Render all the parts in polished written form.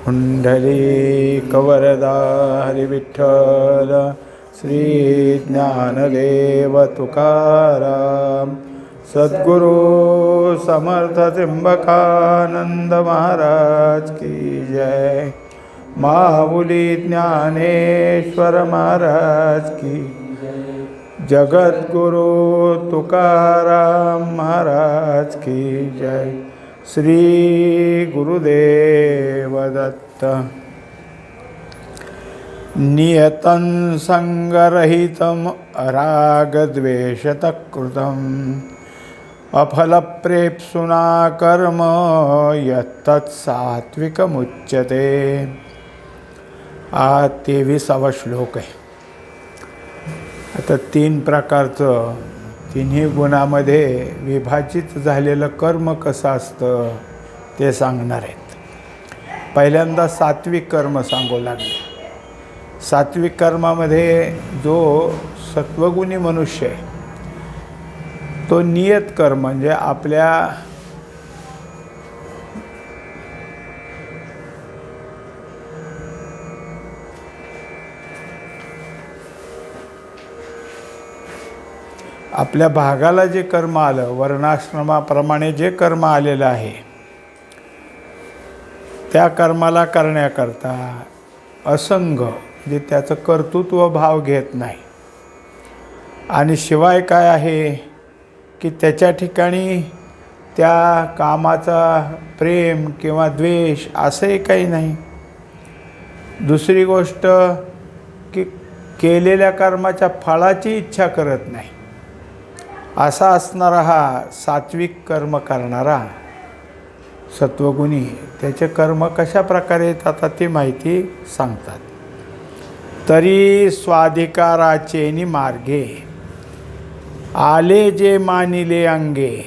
पुंडलीकवरदा हरिविठ्ठल श्री ज्ञानदेव तुकाराम सद्गुरु समर्थ त्र्यंबकानंद महाराज की जय। माऊली ज्ञानेश्वर महाराज की जगद्गुरु तुकाराम महाराज की जय। श्री गुरुदेव दत्त। नियतं संगरहितं रागद्वेषतकृतं अफलप्रेप्सुना कर्म यत्तत्सात्विकमुच्यते। 23वा श्लोक आहे। आता 3 प्रकारचं तिन्ही गुणामध्ये विभाजित झालेलं कर्म कसं असतं ते सांगणार आहेत। पहिल्यांदा सात्विक कर्म सांगू लागले। सात्विक कर्मामध्ये जो सत्वगुणी मनुष्य आहे तो नियत कर्म म्हणजे आपल्या भागाला जे कर्म आलं, वर्णाश्रमाप्रमाणे जे कर्म आलेलं आहे त्या कर्माला करण्याकरता असंग म्हणजे त्याचं कर्तृत्व भाव घेत नाही। आणि शिवाय काय आहे की त्याच्या ठिकाणी त्या कामाचा प्रेम किंवा द्वेष असंही काही नाही। दुसरी गोष्ट की केलेल्या कर्माच्या फळाची इच्छा करत नाही। असा असणारा हा सात्विक कर्म करणारा सत्वगुणी त्याचे कर्म कशा प्रकारे येतात ती माहिती सांगतात। तरी स्वाधिकाराचेनी मार्गे आले जे मानिले अंगे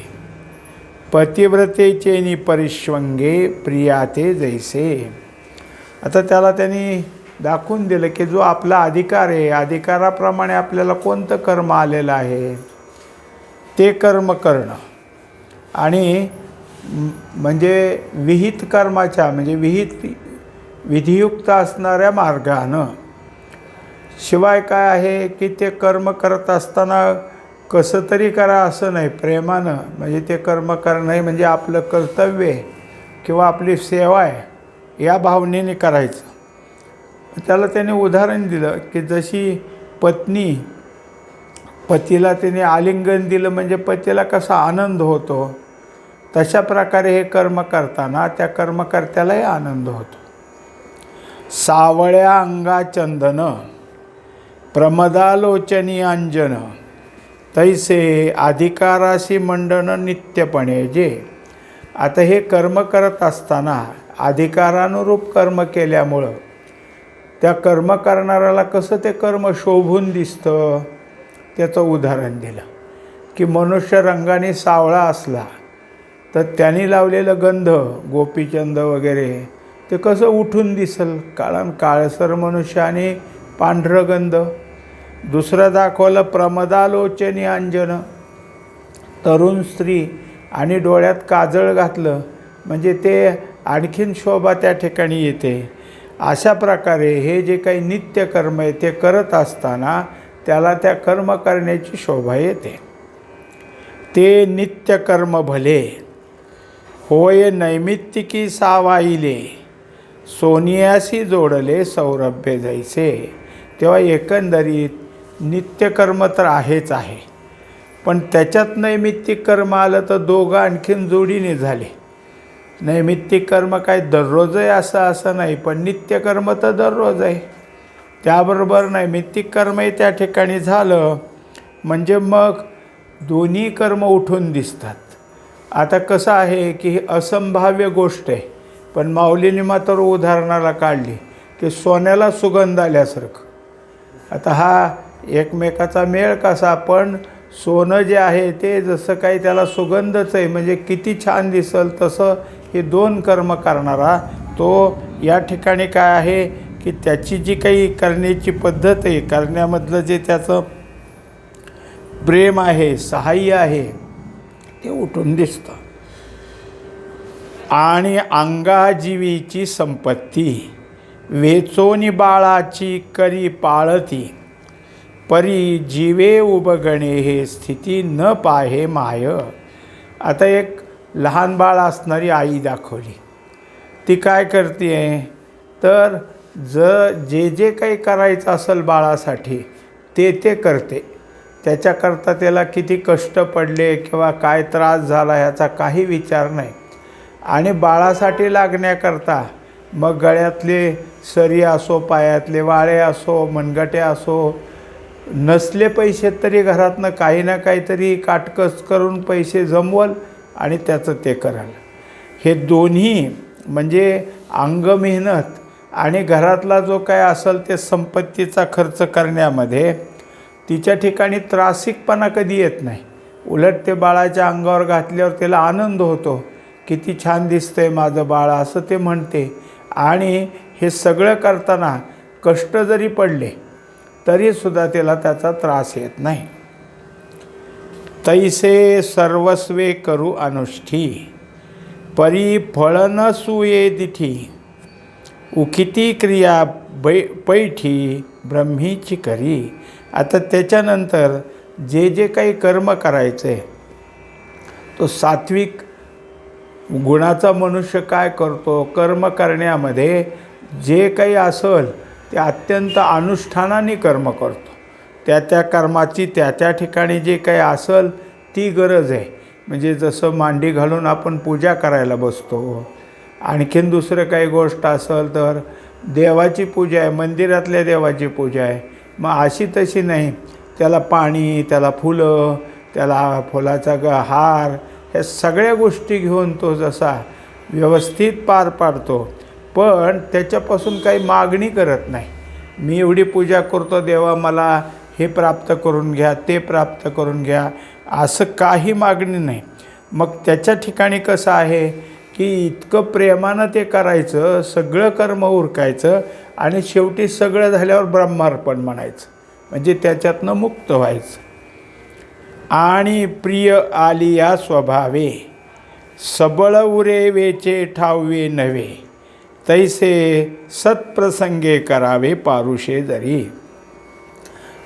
पतिव्रतेचेनी परिश्वंगे प्रियाते जैसे। आता त्याला त्यांनी दाखवून दिलं की जो आपला अधिकार आहे, अधिकाराप्रमाणे आपल्याला कोणतं कर्म आलेलं आहे ते कर्म करणं आणि म्हणजे विहित कर्माच्या म्हणजे विधियुक्त असणाऱ्या मार्गानं। शिवाय काय आहे की ते कर्म करत असताना कसं तरी करा असं नाही, प्रेमानं म्हणजे ते कर्म करणं हे म्हणजे आपलं कर्तव्य आहे किंवा आपली सेवा आहे या भावनेने करायचं। त्याला त्याने उदाहरण दिलं की जशी पत्नी पतीला तिने आलिंगन दिलं म्हणजे पतीला कसा आनंद होतो तशा प्रकारे हे कर्म करताना त्या कर्मकर्त्यालाही आनंद होतो। सावळ्या अंगा चंदन प्रमदालोचनी अंजन तैसे अधिकाराशी मंडन नित्यपणे जे। आता हे कर्म करत असताना अधिकारानुरूप कर्म केल्यामुळं त्या कर्म करणाऱ्याला कसं ते कर्म शोभून दिसतं त्याचं उदाहरण दिलं की मनुष्य रंगाने सावळा असला तर त्यांनी लावलेलं गंध गोपीचंद वगैरे ते कसं उठून दिसल, कारण काळसर मनुष्य आणि पांढरं गंध। दुसरं दाखवलं प्रमदालोचनी अंजन, तरुण स्त्री आणि डोळ्यात काजळ घातलं म्हणजे ते आणखीन शोभा त्या ठिकाणी येते। अशा प्रकारे हे जे काही नित्यकर्म आहे ते करत असताना त्याला त्या कर्म करण्याची शोभा येते। ते नित्यकर्म भले होय नैमित्तिकी सावाईले सोनियाशी जोडले सौरभ्य जैसे। तेव्हा एकंदरीत नित्यकर्म तर आहेच आहे, पण त्याच्यात नैमित्तिक कर्म आलं तर दोघं आणखीन जोडीने झाले। नैमित्तिक कर्म काय दररोज आहे असं नाही, पण नित्यकर्म तर दररोज आहे। त्याबरोबर नैमित्तिक कर्मही त्या ठिकाणी झालं म्हणजे मग दोन्ही कर्म उठून दिसतात। आता कसं आहे की ही असंभाव्य गोष्ट आहे, पण माऊलीने मात्र उदाहरणाला काढली की सोन्याला सुगंध आल्यासारखं। आता हा एकमेकाचा मेळ कसा, पण सोनं जे आहे ते जसं काही त्याला सुगंधच आहे म्हणजे किती छान दिसल तसं हे 2 कर्म करणारा तो या ठिकाणी काय आहे की त्याची जी काही करण्याची पद्धत आहे, करण्यामधलं जे त्याचं प्रेम आहे, सहाय्य आहे ते उठून दिसतं। आणि अंगाजीवीची संपत्ती वेचोनी बाळाची करी पाळती परी जीवे उबगणे हे स्थिती न पाहे माय. आता एक लहान बाळ असणारी आई दाखवली. ती काय करते तर जे जे काही करायचं असेल बाळासाठी ते करते. त्याच्याकरता त्याला किती कष्ट पडले किंवा काय त्रास झाला ह्याचा काही विचार नाही. आणि बाळासाठी लागण्याकरता मग गळ्यातले सरी असो, पायातले वाळे असो, मनगटे असो, नसले पैसे तरी घरातनं काही ना काहीतरी काटकस करून पैसे जमवल आणि त्याचं ते कराल. हे दोन्ही म्हणजे अंग मेहनत आणि घरातला जो काय असेल ते संपत्तीचा खर्च करण्यामध्ये तिच्या ठिकाणी त्रासिकपणा कधी येत नाही. उलट ते बाळाच्या अंगावर घातल्यावर त्याला आनंद होतो. किती छान दिसतंय माझं बाळ असं ते म्हणते. आणि हे सगळं करताना कष्ट जरी पडले तरीसुद्धा त्याला त्याचा त्रास येत नाही. तैसे सर्वस्वे करू अनुष्ठी परी फळ न सुये दिठी उखिती क्रिया पैठी ब्रह्मीची करी. आता त्याच्यानंतर जे जे काही कर्म करायचे तो सात्विक गुणाचा मनुष्य काय करतो, कर्म करण्यामध्ये जे काही असेल ते अत्यंत अनुष्ठानाने कर्म करतो. त्या कर्माची त्या ठिकाणी जे काही असेल ती गरज आहे. म्हणजे जसं मांडी घालून आपण पूजा करायला बसतो, आणखीन दुसरं काही गोष्ट असेल तर देवाची पूजा आहे, मंदिरातल्या देवाची पूजा आहे. मग अशी तशी नाही, त्याला पाणी, त्याला फुलं, त्याला फुलाचा हार, ह्या सगळ्या गोष्टी घेऊन तो जसा व्यवस्थित पार पाडतो. पण त्याच्यापासून काही मागणी करत नाही. मी एवढी पूजा करतो देवा, मला हे प्राप्त करून घ्या, ते प्राप्त करून घ्या, असं काही मागणी नाही. मग त्याच्या ठिकाणी कसं आहे की इतकं प्रेमानं ते करायचं, सगळं कर्म उरकायचं आणि शेवटी सगळं झाल्यावर ब्रह्मार्पण म्हणायचं, म्हणजे त्याच्यातनं मुक्त व्हायचं. आणि प्रिय आलिया स्वभावे सबळ उरे वेचे ठावे नव्हे तैसे सत्प्रसंगे करावे पारुषे जरी.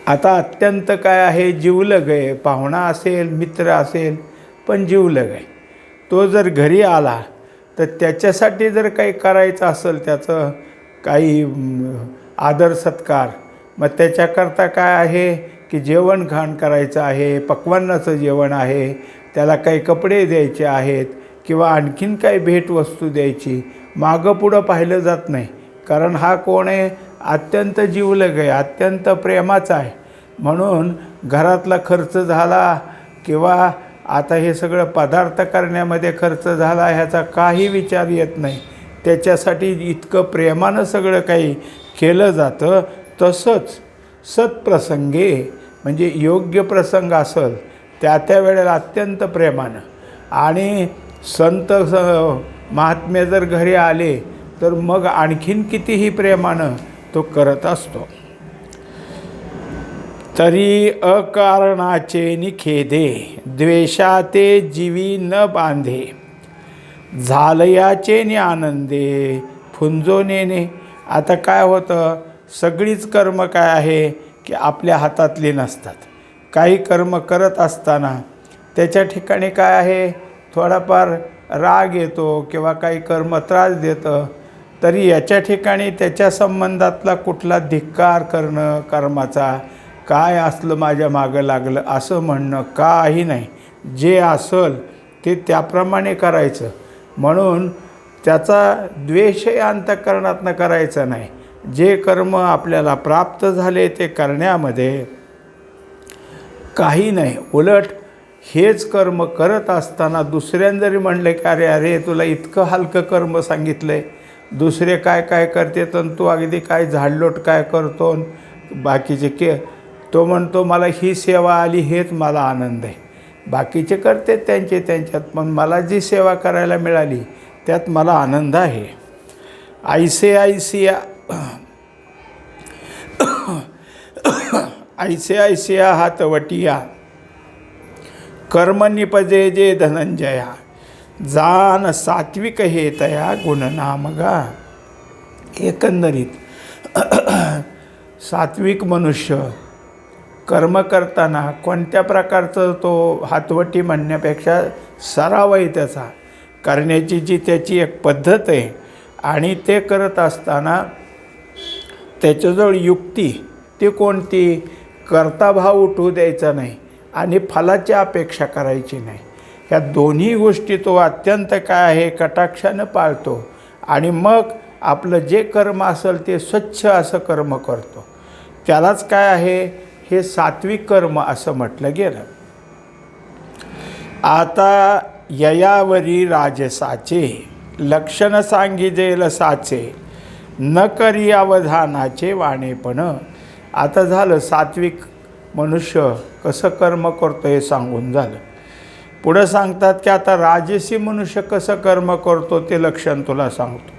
आता अत्यंत काय आहे, जीवलग आहे. पाहुणा असेल, मित्र असेल, पण जीवलग आहे. तो जर घरी आला तर त्याच्यासाठी जर काही करायचं असेल, त्याचं काही आदर सत्कार, मग त्याच्याकरता काय आहे की जेवण खाण करायचं आहे, पक्वान्नाचं जेवण आहे, त्याला काही कपडे द्यायचे आहेत किंवा आणखीन काही भेटवस्तू द्यायची. मागं पुढं पाहिलं जात नाही. कारण हा कोण आहे, अत्यंत जीवलग आहे, अत्यंत प्रेमाचा आहे. म्हणून घरातला खर्च झाला किंवा आता हे सगळं पदार्थ करण्यामध्ये खर्च झाला ह्याचा काही विचार येत नाही. त्याच्यासाठी इतकं प्रेमानं सगळं काही केलं जातं. तसंच सत्प्रसंगे म्हणजे योग्य प्रसंग असेल त्या वेळेला अत्यंत प्रेमानं. आणि संत महात्मे जर घरी आले तर मग आणखीन कितीही प्रेमानं तो करत असतो. तरी अकारणाचे निखेदे द्वेषाते जीवी न बांधे झालयाचे नि आनंदे फुंजो नेणे. आता काय होतं, सगळीच कर्म काय आहे की आपल्या हातातली नसतात. काही कर्म करत असताना त्याच्या ठिकाणी काय आहे, थोडाफार राग येतो किंवा काही कर्म त्रास देतं, तरी याच्या ठिकाणी त्याच्या संबंधातला कुठला धिक्कार करणं कर्माचा, काय असलं माझ्या मागं लागलं असं म्हणणं काही नाही. जे असेल ते त्याप्रमाणे करायचं. म्हणून त्याचा द्वेषही अंतःकरणातनं करायचा नाही. जे कर्म आपल्याला प्राप्त झाले ते करण्यामध्ये काही नाही. उलट हेच कर्म करत असताना दुसऱ्यानं जरी म्हणले की अरे अरे तुला इतकं हलकं कर्म सांगितलं आहे, दुसरे काय काय करते तर तू अगदी काय झाडलोट काय करतो, बाकीचे तो म्हणतो मला ही सेवा आली हेच मला आनंद आहे. बाकीचे करते त्यांच्यात, पण मला जी सेवा करायला मिळाली त्यात मला आनंद आहे. ऐसे हातवटिया कर्म निपजे जे धनंजया जान सात्विक हे तया गुणनामगा. एकंदरीत सात्विक मनुष्य कर्म करताना कोणत्या प्रकारचं तो हातवटी म्हणण्यापेक्षा सराव आहे त्याचा, करण्याची जी त्याची एक पद्धत आहे, आणि ते करत असताना त्याच्याजवळ युक्ती ती कोणती, कर्ताभाव उठू द्यायचा नाही आणि फलाची अपेक्षा करायची नाही. ह्या दोन्ही गोष्टी तो अत्यंत काय आहे कटाक्षानं पाळतो, आणि मग आपलं जे कर्म असेल ते स्वच्छ असं कर्म करतो. त्यालाच काय आहे हे सात्विक कर्म असं म्हटलं गेलं. आता ययावरी राजसाचे लक्षण सांगिजेल साचे, न करी अवधानाचे वाणेपण. आता झालं सात्विक मनुष्य कसं कर्म करतो हे सांगून झालं. पुढं सांगतात की आता राजसी मनुष्य कसं कर्म करतो ते लक्षण तुला सांगतो.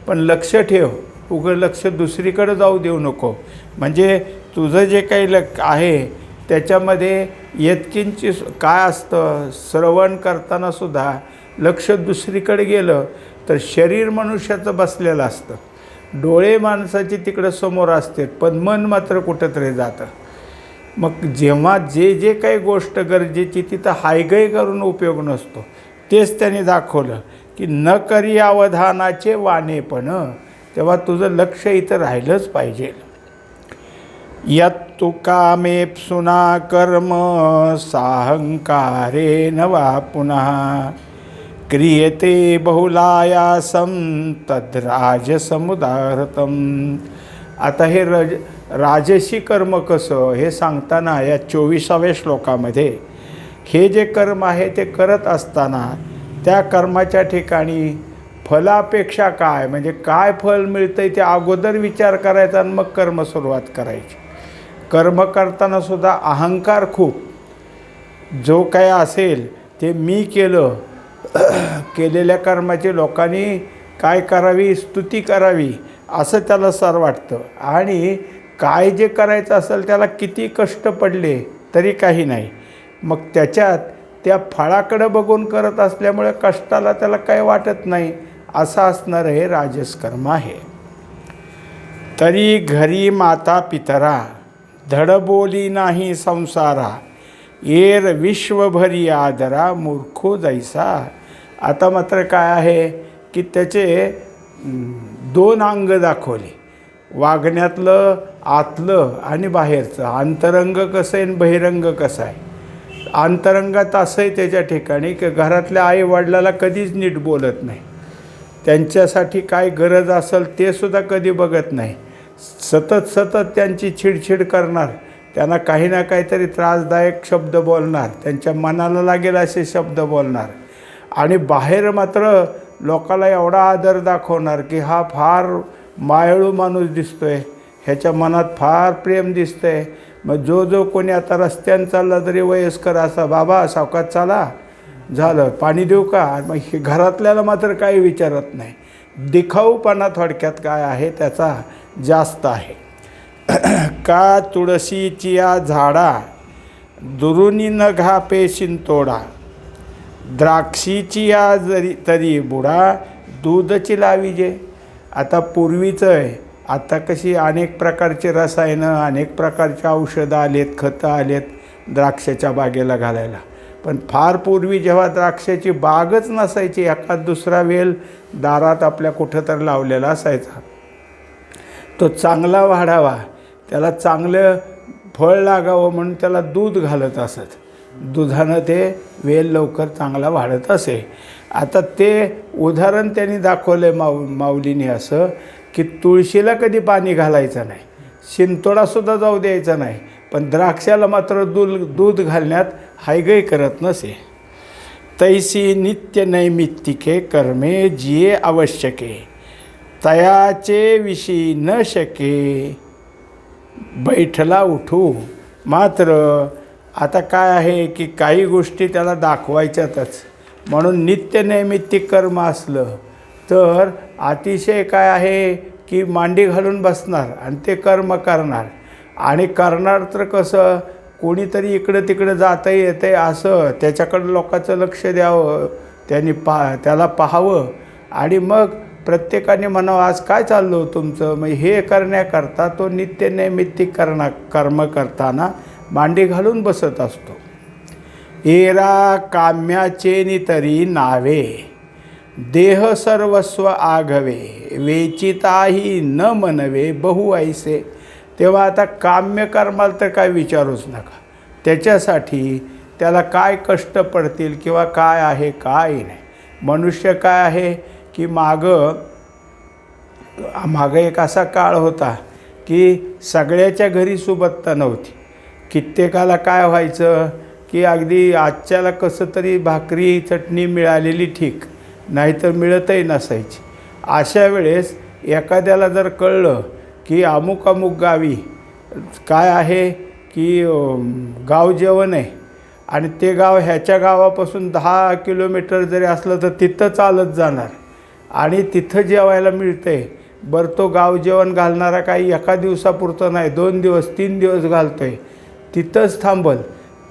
पण लक्ष ठेव, उघड लक्ष दुसरीकडे जाऊ देऊ नको. म्हणजे तुझं जे काही आहे त्याच्यामध्ये यत्किंची काय असतं, श्रवण करताना सुद्धा लक्ष दुसरीकडे गेलं तर शरीर मनुष्याचं बसलेलं असतं, डोळे माणसाचे तिकडं समोर असतात, पण मन मात्र कुठंतरी जातं. मग जेव्हा जे जे काही गोष्ट गरजेची तिथं हायगय करून उपयोग नसतो. तेच त्यांनी दाखवलं की न करी अवधानाचे वाणेपण. तेव्हा तुझं लक्ष इथं राहिलंच पाहिजे. यत्तु कामेप्सुना कर्म साहंकारेण वा पुनः क्रियते बहुलायासं तद्राजसमुदाहृतम्. आता हे राजसी कर्म कसं हे सांगताना या 24व्या श्लोकामध्ये हे जे कर्म आहे ते करत असताना त्या कर्माच्या ठिकाणी फलापेक्षा काय, म्हणजे काय फल मिळतं आहे ते अगोदर विचार करायचा आणि मग कर्म सुरुवात करायची. कर्म करताना सुद्धा अहंकार खूप, जो काय असेल ते मी केलं, केलेल्या कर्माची लोकांनी काय करावी, स्तुती करावी असं त्याला सर वाटतं. आणि काय जे करायचं असेल त्याला किती कष्ट पडले तरी काही नाही. मग त्याच्यात त्या फळाकडं बघून करत असल्यामुळे कष्टाला त्याला काही वाटत नाही. असं असणारं हे राजसकर्म आहे. तरी घरी माता पितरा धड बोली नाही संसारा, येर विश्वभरी आदरा मूर्खो जैसा. आता मात्र काय आहे की त्याचे 2 अंग दाखवले, वागण्यातलं आतलं आणि बाहेरचं. अंतरंग कसं आहे आणि बहिरंग कसं आहे. अंतरंगात असं आहे त्याच्या ठिकाणी की घरातल्या आई वडिलाला कधीच नीट बोलत नाही, त्यांच्यासाठी काय गरज असेल ते सुद्धा कधी बघत नाही, सतत त्यांची चिडचिड करणार, त्यांना काही ना काहीतरी त्रासदायक शब्द बोलणार, त्यांच्या मनाला लागेल असे शब्द बोलणार. आणि बाहेर मात्र लोकाला एवढा आदर दाखवणार की हा फार मायाळू माणूस दिसतोय, ह्याच्या मनात फार प्रेम दिसतंय. मग जो कोणी आता रस्त्यानं चालला तरी वयस्कर असा, बाबा सावकाश चाला, झालं पाणी देऊ का, मग हे घरातल्याला मात्र काही विचारत नाही. दिखाऊपणा थोडक्यात काय आहे त्याचा जास्त आहे. का तुळशीची या झाडा दुरुनी न घापे शिंतोडा, द्राक्षीची या जरी तरी बुडा दूधची लावी जे. आता पूर्वीचं आहे, आता कशी अनेक प्रकारचे रसायनं, अनेक प्रकारचे औषधं आलेत, खतं आलेत द्राक्षाच्या बागेला घालायला. पण फार पूर्वी जेव्हा द्राक्षाची बागच नसायची, एखाद दुसरा वेल दारात आपल्या कुठं तर लावलेला असायचा, तो चांगला वाढावा, त्याला चांगलं फळ लागावं म्हणून त्याला दूध घालत असत. दुधानं ते वेल लवकर चांगला वाढत असे. आता ते उदाहरण त्यांनी दाखवलं माऊलीने असं की तुळशीला कधी पाणी घालायचं नाही, शिंतोडासुद्धा जाऊ द्यायचा नाही, पण द्राक्षाला मात्र दूध घालण्यात हायगय करत नसे. तैसी नित्य नैमित्तिके कर्मे जिये आवश्यके, तयाचे विषयी न शके बैठला उठू. मात्र आता काय आहे की काही गोष्टी त्याला दाखवायच्यातच, म्हणून नित्य नैमित्तिक कर्म असलं तर अतिशय काय आहे की मांडी घालून बसणार आणि ते कर्म करणार. आणि करणार तर कसं, कोणीतरी इकडं तिकडं जातं येतं असं त्याच्याकडं लोकांचं लक्ष द्यावं, त्याला पाहावं आणि मग प्रत्येकाने म्हणावं आज काय चाललं हो तुमचं. मग हे करण्याकरता तो नित्यनैमित्तिक कर्म करताना मांडी घालून बसत असतो. एरा काम्याचे नितरी नावे, देह सर्वस्व आघवे, वेचिताही न मनवे बहु ऐसे. तेव्हा आता काम्य कर्माला तर काय विचारूच नका. त्याच्यासाठी त्याला काय कष्ट पडतील किंवा काय आहे काय नाही. मनुष्य काय आहे की मागं एक असा काळ होता की सगळ्याच्या घरी सुबत्ता नव्हती. कित्येकाला काय व्हायचं की अगदी आजच्याला कसं तरी भाकरी चटणी मिळालेली ठीक, नाहीतर मिळतही नसायची. अशा वेळेस एखाद्याला जर कळलं की अमुक अमुक गावी काय आहे की गाव जेवण आहे आणि ते गाव ह्याच्या गावापासून 10 किलोमीटर जरी असलं तर तिथं चालत जाणार आणि तिथं जेवायला मिळतं आहे. बरं तो गाव जेवण घालणारा काही एका दिवसापुरतं नाही, 2 दिवस 3 दिवस घालतो आहे, तिथंच थांबल.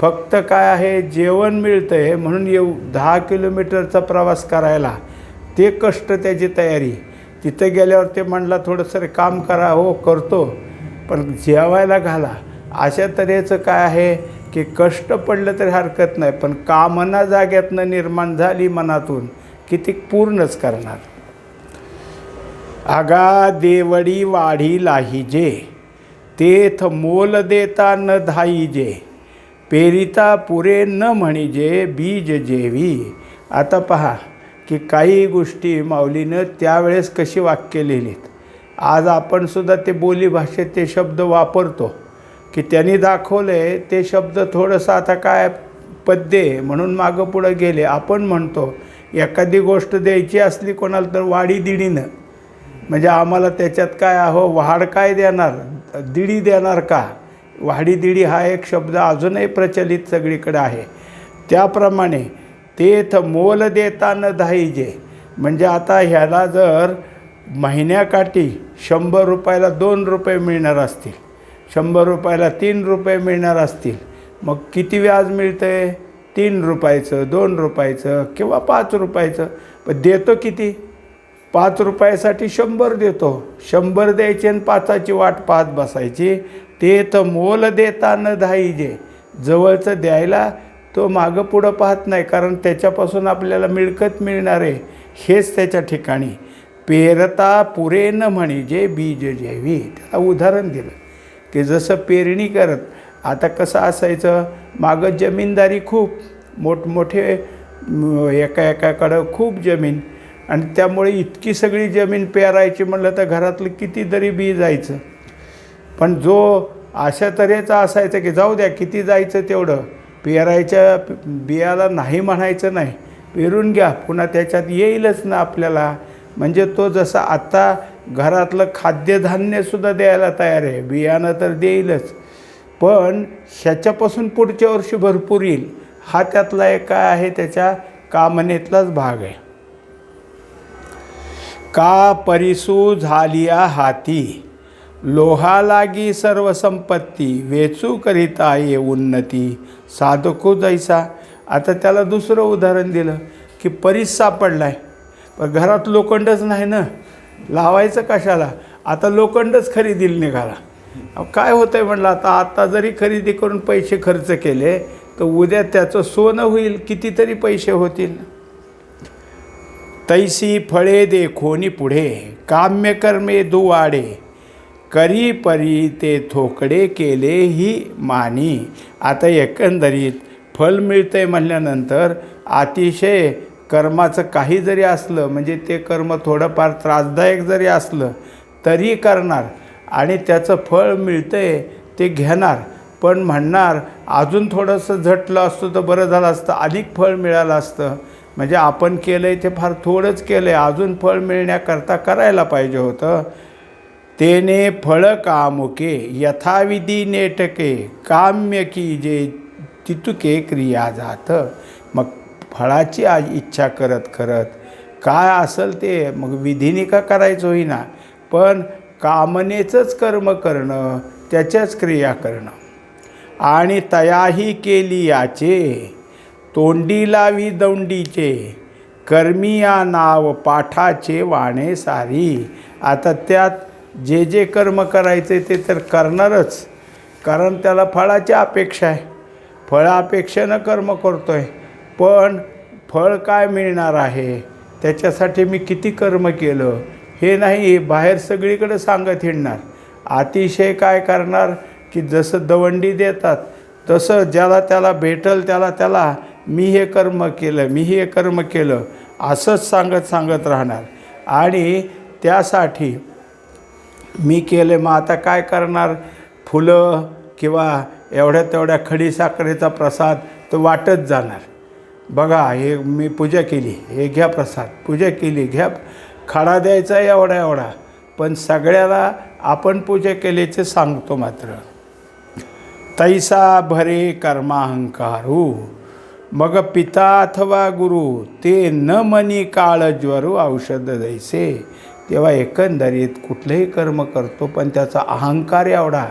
फक्त काय आहे जेवण मिळतं आहे म्हणून 10 किलोमीटरचा प्रवास करायला ते कष्ट, त्याची तयारी. तिथं गेल्यावर ते म्हणला थोडंसं काम करा, हो करतो, पण जेवायला घाला. अशा तऱ्हेचं काय आहे की कष्ट पडलं तरी हरकत नाही, पण कामना जाग्यातनं निर्माण झाली मनातून की ती पूर्णच करणार. आगा देवडी वाढी लाहिजे, तेथ मोल देता न धाईजे, पेरिता पुरे न म्हणिजे बीज जेवी. आता पहा की काही गोष्टी माऊलीनं त्यावेळेस कशी वाक्य लिहिलीत. आज आपण सुद्धा ते बोलीभाषेत ते शब्द वापरतो की त्यांनी दाखवलं आहे ते शब्द थोडंसं आता काय पद्य म्हणून मागं पुढं गेले. आपण म्हणतो एखादी गोष्ट द्यायची असली कोणाला तर वाडी दिडीनं, म्हणजे आम्हाला त्याच्यात काय आहो वाढ काय देणार, दिडी देणार का. वाडी दिडी हा एक शब्द अजूनही प्रचलित सगळीकडे आहे. त्याप्रमाणे तेथ मोल देता न धाईजे, म्हणजे आता ह्याला जर महिन्याकाठी 100 रुपयाला 2 रुपये मिळणार असतील, 100 रुपयाला 3 रुपये मिळणार असतील, मग किती व्याज मिळतं आहे, 3 रुपयाचं, 2 रुपयाचं किंवा 5 रुपयाचं. पण देतो किती, 5 रुपयासाठी 100 देतो. 100 द्यायचे आणि 5ची वाट पाहत बसायची. तेथ मोल देता न धाईजे, जवळचं द्यायला तो मागं पुढं पाहत नाही, कारण त्याच्यापासून आपल्याला मिळकत मिळणार आहे हेच त्याच्या ठिकाणी. पेरता पुरे न म्हणिजे बीज जेवी. त्याला उदाहरण दिलं की जसं पेरणी करत, आता कसं असायचं मागं जमीनदारी खूप मोठमोठे एकाकडं खूप जमीन, आणि त्यामुळे इतकी सगळी जमीन पेरायची म्हणलं तर घरातलं कितीतरी बी जायचं. पण जो अशा तऱ्हेचा असायचं की जाऊ द्या किती जायचं तेवढं, पेरायच्या बियाला नाही म्हणायचं नाही, पेरून घ्या, पुन्हा त्याच्यात येईलच ना आपल्याला. म्हणजे तो जसा आता घरातलं खाद्यधान्यसुद्धा द्यायला तयार आहे, बियाणं तर देईलच, पण ह्याच्यापासून पुढच्या वर्षी भरपूर येईल, हा त्यातला एक काय आहे त्याच्या कामनेतलाच भाग आहे. का परिसू झालिया हाती, लोहा लागी सर्व संपत्ती, वेचू करिता ये उन्नती, साधको जैसा. आता त्याला दुसरं उदाहरण दिलं की परीस सापडला आहे, पण घरात लोखंडच नाही ना, लावायचं कशाला. आता लोखंडच खरेदीला निघाला. काय होतं आहे म्हणलं, आता जरी खरेदी करून पैसे खर्च केले तर उद्या त्याचं सोनं होईल, कितीतरी पैसे होतील. तैसी फळे देखोनी पुढे, काम्यकर्मे दुवाडे, करी परी ते थोकडे केले ही मानी. आता एकंदरीत फल मिळतंय म्हणल्यानंतर अतिशय कर्माचं काही जरी असलं, म्हणजे ते कर्म थोडंफार त्रासदायक जरी असलं तरी करणार, आणि त्याचं फळ मिळतंय ते घेणार, पण म्हणणार अजून थोडंसं झटलं असतं तर बरं झालं असतं, अधिक फळ मिळालं असतं. म्हणजे आपण केलं आहे ते फार थोडंच केलं आहे, अजून फळ मिळण्याकरता करायला पाहिजे होतं. तेने फळ कामुके यथाविधी नेटके, काम्य की जे तितुके क्रिया जात. मग फळाची इच्छा करत करत काय असेल ते मग विधीने का करायचं होईना, पण कामनेचंच कर्म करणं, त्याच्याच क्रिया करणं. आणि तयाही केली याचे, तोंडी लावी दौंडीचे, कर्मिया नाव पाठाचे वाणे सारी. आता त्यात जे जे कर्म करायचे ते तर करणारच, कारण त्याला फळाची अपेक्षा आहे. फळापेक्षेनं कर्म करतो आहे, पण फळ काय मिळणार आहे त्याच्यासाठी मी किती कर्म केलं हे नाही बाहेर सगळीकडे सांगत हिंडणार. अतिशय काय करणार की जसं दवंडी देतात तसं ज्याला त्याला भेटल त्याला मी हे कर्म केलं, मी हे कर्म केलं असंच सांगत राहणार. आणि त्यासाठी मी केले, मग आता काय करणार. फुलं किंवा एवढ्या तेवढ्या खडीसाखरेचा प्रसाद तो वाटत जाणार. बघा हे मी पूजा केली, हे घ्या प्रसाद, पूजा केली घ्या. खडा द्यायचा एवढा, पण सगळ्याला आपण पूजा केल्याचे सांगतो मात्र. तैसा भरे कर्माहंकारू, मग पिता अथवा गुरु ते न मनी काळ ज्वरू औषध दैसे. तेव्हा एकंदरीत कुठलंही कर्म करतो पण त्याचा अहंकार एवढा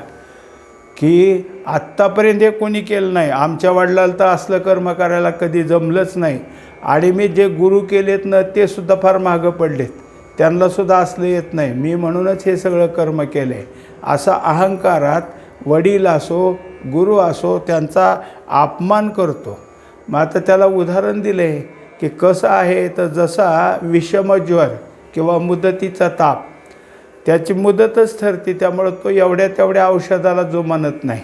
की आत्तापर्यंत हे कोणी केलं नाही. आमच्या वडिलाला तर असलं कर्म करायला कधी जमलंच नाही, आणि मी जे गुरु केलेत ना ते सुद्धा फार मागं पडलेत, त्यांनासुद्धा असलं येत नाही, मी म्हणूनच हे सगळं कर्म केलं आहे. असा अहंकारात वडील असो गुरु असो त्यांचा अपमान करतो. मग आता त्याला उदाहरण दिलं आहे की कसं आहे, तर जसा विषमज्वर किंवा मुदतीचा ताप, त्याची मुदतच ठरते, त्यामुळं तो एवढ्या तेवढ्या औषधाला जो म्हणत नाही.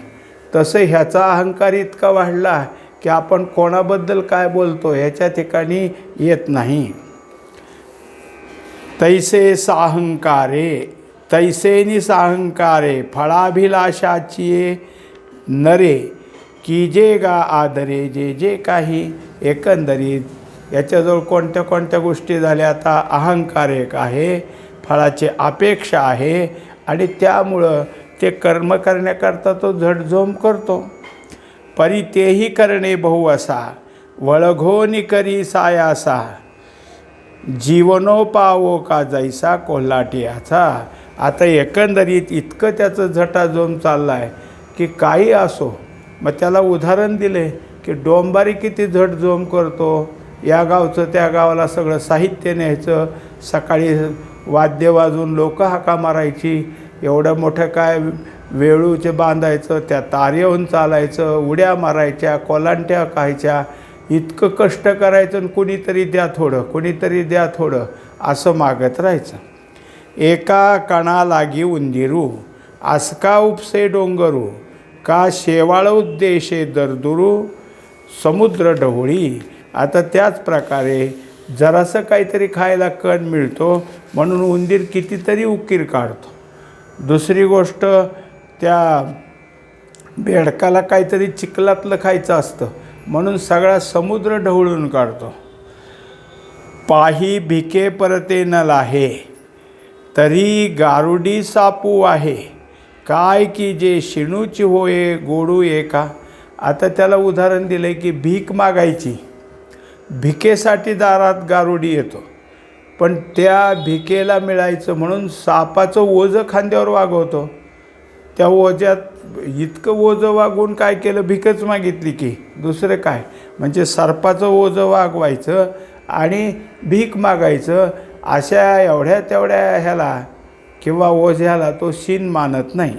तसं ह्याचा अहंकार इतका वाढला की आपण कोणाबद्दल काय बोलतो ह्याच्या ठिकाणी येत नाही. तैसे साहंकारे, तैसेनी साहंकारे फळाभिलाषाची नरे कीजे गा आदरे. जे जे काही एकंदरीत याच्याजवळ कोणत्या कोणत्या गोष्टी झाल्या, आता अहंकार एक आहे, फळाची अपेक्षा आहे, आणि त्यामुळं ते कर्म करण्याकरता तो झटझोम करतो. परी तेही करणे बहु असा, वळघोनी करी सायासा, जीवनो पावो का जैसा कोल्हाटियाचा. आता एकंदरीत इतकं त्याचं झटाझोम चाललं आहे की काही असो. मग त्याला उदाहरण दिले की डोंबारी किती झटझोम करतो, या गावचं त्या गावाला सगळं साहित्य न्यायचं, सकाळी वाद्य वाजून लोक हाका मारायची, एवढं मोठं काय वेळूचे बांधायचं, त्या तारेहून चालायचं, उड्या मारायच्या, कोलांट्या खायच्या, इतकं कष्ट करायचं, आणि कुणीतरी द्या थोडं, कुणीतरी द्या थोडं असं मागत राहायचं. एका कणा लागी उंदिरू, आसका उपसे डोंगरू, का शेवाळ उद्देशे दरदुरू, समुद्र ढवळी. आता त्याच प्रकारे जरासं काहीतरी खायला कण मिळतो म्हणून उंदीर कितीतरी उकीर काढतो. दुसरी गोष्ट, त्या बेडकाला काहीतरी चिखलातलं खायचं असतं म्हणून सगळा समुद्र ढवळून काढतो. पाही भिके परते न लाहे, तरी गारुडी सापू आहे, काय की जे शिणूची होये गोडू एका. आता त्याला उदाहरण दिलं आहे की भीक मागायची, भिकेसाठी दारात गारुडी येतो, पण त्या भिकेला मिळायचं म्हणून सापाचं ओझं खांद्यावर वागवतो. त्या ओझ्यात इतकं ओझं वागवून काय केलं, भिकच मागितली की दुसरं काय, म्हणजे सर्पाचं ओझं वागवायचं आणि भीक मागायचं. अशा एवढ्या तेवढ्या ह्याला किंवा ओझ्याला तो शीन मानत नाही.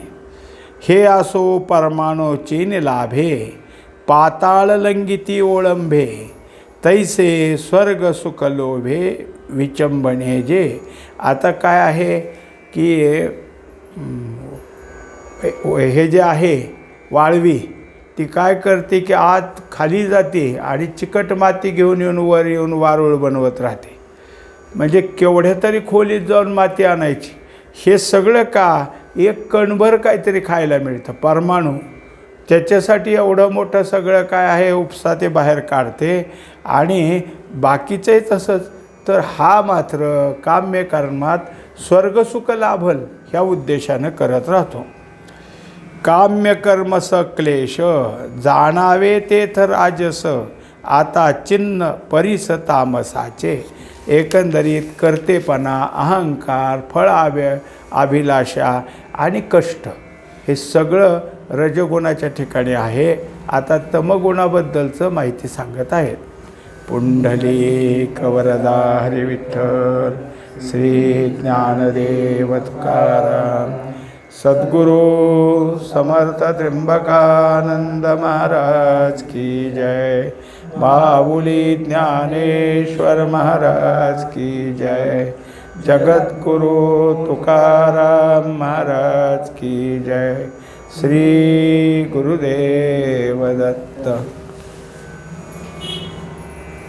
हे असो परमाणू चीन लाभे, पाताळ लंगिती ओळंभे, तैसे स्वर्ग सुख लोभे विचंबणे जे. आता काय आहे की हे जे आहे वाळवी, ती काय करते की आत खाली जाते आणि चिकट माती घेऊन येऊन वर येऊन वारूळ बनवत राहते. म्हणजे केवढ्या तरी खोलीत जाऊन माती आणायची. हे सगळं का, एक कणभर काहीतरी खायला मिळतं, परमाणू, त्याच्यासाठी एवढं मोठं सगळं काय आहे उपसा ते बाहेर काढते. आणि बाकीचंही तसंच. तर हा मात्र काम्य कर्मात स्वर्गसुख लाभल ह्या उद्देशानं करत राहतो. काम्य कर्म सक्लेश, जाणावे तेथ राजस, आता चिन्ह परिस तामसाचे. एकंदरीत कर्तेपणा, अहंकार, फळ अभिलाषा आणि कष्ट हे सगळं रजगुणाच्या ठिकाणी आहे. आता तमगुणाबद्दलचं माहिती सांगत आहेत. पुंडलिक वरदा हरी विठ्ठल, श्री ज्ञानदेव तुकाराम, सद्गुरु समर्थ त्र्यंबकानंद महाराज की जय, माऊली ज्ञानेश्वर महाराज की जय, जगद्गुरु तुकाराम महाराज की जय, श्री गुरुदेव दत्त.